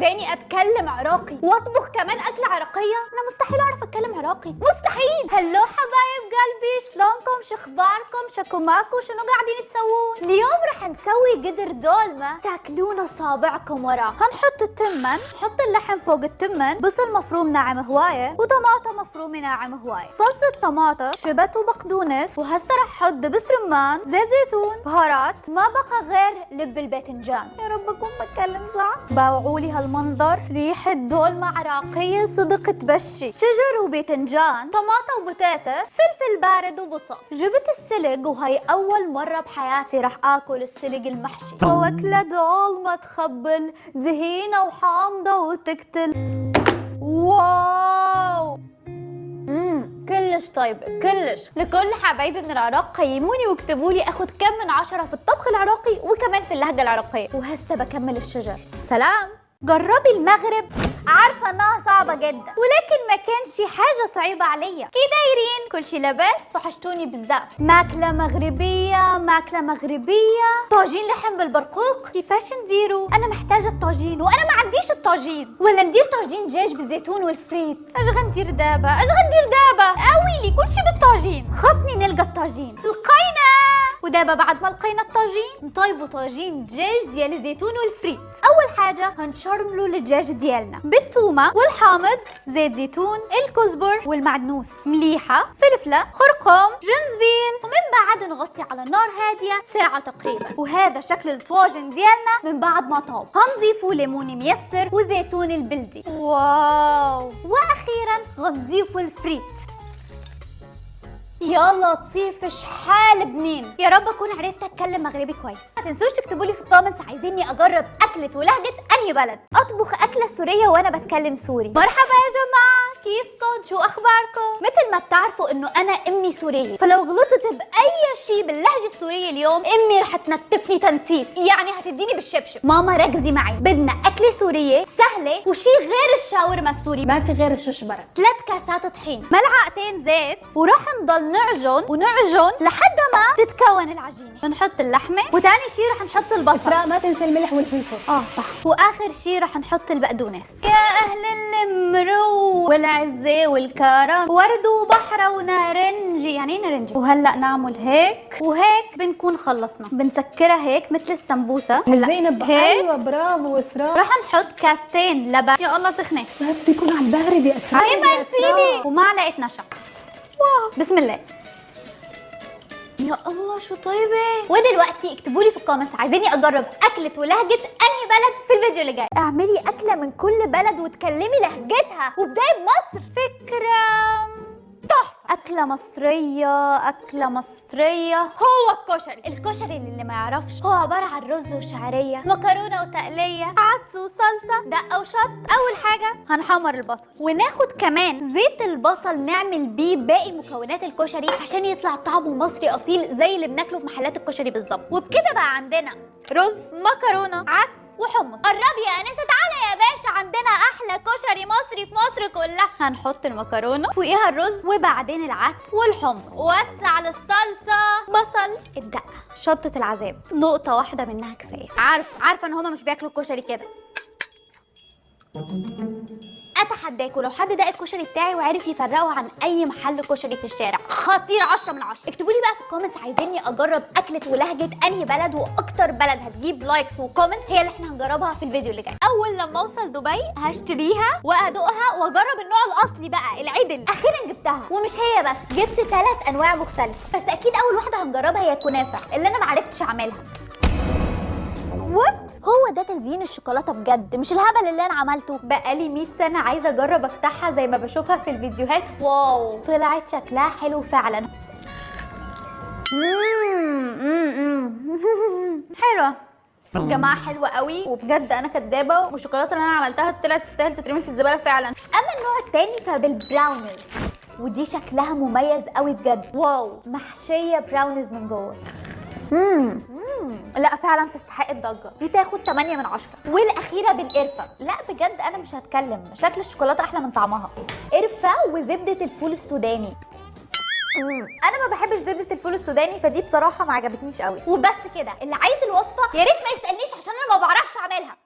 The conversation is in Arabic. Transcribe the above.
عايزاني اتكلم عراقي واطبخ كمان اكل عراقيه؟ انا مستحيل اعرف اتكلم عراقي، مستحيل. هلو حبايب قلبي، شلونكم؟ شخباركم؟ شكوماكو؟ شنو قاعدين تسوون؟ اليوم رح نسوي قدر دولمه تاكلون صابعكم وراه. هنحط التمن، نحط اللحم فوق التمن، بصل مفروم ناعم هوايه، وطماطه مفرومه ناعم هوايه، صلصه طماطه، شبت وبقدونس، وهسه رح احط دبس رمان، زيت زيتون، بهارات، ما بقى غير لب الباذنجان. يا رب اكون بتكلم صح. باوعولي هالمنظر، ريحه دولمه عراقيه صدق تبشي. شجر وباذنجان، طماطه وبتاته، فلفل بارد وبصل. جبت السلق وهي اول مره بحياتي رح اكل السلق المحشي، واكله دولمه تخبل، دهينه وحامضه وتقتل. واو كلش طيبة، كلش. لكل حبايبي من العراق قيموني واكتبوا لي اخد كم من 10 في الطبخ العراقي وكمان في اللهجة العراقية. وهسه بكمل الشجر. سلام. جربي المغرب، عارفة انها صعبة جدا ولكن ما كانش حاجة صعيبة عليا. كي دايرين؟ كل شي لاباس؟ وحشتوني بزاف. ماكلة مغربية، ماكلة مغربية، طاجين لحم بالبرقوق. كيفاش نديرو؟ انا محتاجة الطاجين وانا ما عنديش الطاجين. ولا ندير طاجين دجاج بالزيتون والفريت؟ اش غندير دابا؟ اش غندير دابا؟ اويلي كل شي بالطاجين. خصني نلقى الطاجين. لقينا. ودابا بعد ما لقينا الطاجين نطيبوا طاجين دجاج ديال الزيتون والفريت. اول حاجه هنشرملوا الدجاج ديالنا بالثومه والحامض، زيت زيتون، الكزبر والمعدنوس، مليحه، فلفله، خرقوم، جنزبيل، ومن بعد نغطي على نار هاديه ساعه تقريبا. وهذا شكل الطواجن ديالنا من بعد ما طاب. هنضيفوا ليمون ميسر وزيتون البلدي. واو. واخيرا غنضيفوا الفريت. يا لطيف شحال بنين. يا رب اكون عرفت اتكلم مغربي كويس. ما تنسوش تكتبوا لي في الكومنتس عايزيني اجرب اكله ولهجه انهي بلد. اطبخ اكله سوريه وانا بتكلم سوري. مرحبا يا جماعه، كيفكم؟ شو اخباركم؟ مثل ما بتعرفوا انه انا امي سوريه، فلو غلطت باي شيء باللهجه السوريه اليوم امي رح تنتفني تنتيف، يعني هتديني بالشبشب. ماما ركزي معي، بدنا اكله سوريه سهله وشي غير الشاورما السوري. ما في غير الششبرة. 3 كاسات طحين، ملعقتين زيت، وراح نضل نعجن ونعجن لحد ما تتكون العجينه. بنحط اللحمه، وثاني شيء رح نحط البصل. إسراء ما تنسى الملح والفلفل. صح. واخر شيء رح نحط البقدونس. يا اهل المرو والعزه والكرم، ورد وبحره ونارنجي. يعني ايه نارنجي؟ وهلا نعمل هيك وهيك بنكون خلصنا. بنسكرها هيك مثل السمبوسه. هلا زينب هيك. ايوه برافو اسراء. رح نحط كاستين لبن. يا الله سخنه. ما بده يكون على البارد يا اسراء. هي منسيني. ومعلقه نشا. واو. بسم الله. يا الله شو طيبه. ودلوقتي اكتبوا لي في الكومنتس عايزيني اجرب اكله ولهجه انهي بلد في الفيديو اللي جاي. اعملي اكله من كل بلد وتكلمي لهجتها، وبدايه بمصر. فكره تحفه. اكله مصريه، اكله مصريه. هو الكشري اللي ما يعرفش هو عباره عن رز وشعريه، مكرونه وتقليه، عدس وصلصه، دقه وشط. اول حاجه هنحمر البصل، وناخد كمان زيت البصل نعمل بيه باقي مكونات الكشري عشان يطلع طعمه مصري اصيل زي اللي بناكله في محلات الكشري بالظبط. وبكده بقى عندنا رز، مكرونه، عدس وحمص. قربي يا انسه، تعالى يا باشا، عندنا احلى كشري مصري في مصر كلها. هنحط المكرونه فوقيها الرز وبعدين العدس والحمص. وسع للصلصه بصل، الدقه، شطه العذاب، نقطه واحده منها كفايه. عارفه ان هما مش بياكلوا الكشري كده. اتحداكوا لو حد داق الكشري بتاعي وعرف يفرقه عن اي محل كشري في الشارع، خطير 10 من 10. اكتبوا لي بقى في الكومنتس عايزيني اجرب اكله ولهجه انهي بلد، واكتر بلد هتجيب لايكس وكومنتس هي اللي احنا هنجربها في الفيديو اللي جاي. اول لما اوصل دبي هشتريها وادوقها واجرب النوع الاصلي بقى العدل. اخيرا جبتها، ومش هي بس، جبت 3 انواع مختلفه، بس اكيد اول واحده هنجربها هي الكنافه اللي انا معرفتش اعملها. هو ده تزيين الشوكولاته بجد، مش الهبل اللي انا عملته. بقالي 100 سنه عايزه اجرب افتحها زي ما بشوفها في الفيديوهات. واو، طلعت شكلها حلو فعلا. حلوه يا جماعه، حلوه قوي. وبجد انا كدابه، والشوكولاته اللي انا عملتها طلعت تستاهل تترمي في الزباله فعلا. اما النوع التاني فبالبراونيز، ودي شكلها مميز قوي بجد. واو، محشيه براونيز من جوه. لا فعلا تستحق الضجه دي، تاخد 8 من 10. والاخيره بالقرفه. لا بجد انا مش هتكلم، شكل الشوكولاته احلى من طعمها. قرفه وزبده الفول السوداني. انا ما بحبش زبده الفول السوداني، فدي بصراحه ما عجبتنيش قوي. وبس كده، اللي عايز الوصفه يا ريت ما يسالنيش عشان انا ما بعرفش اعملها.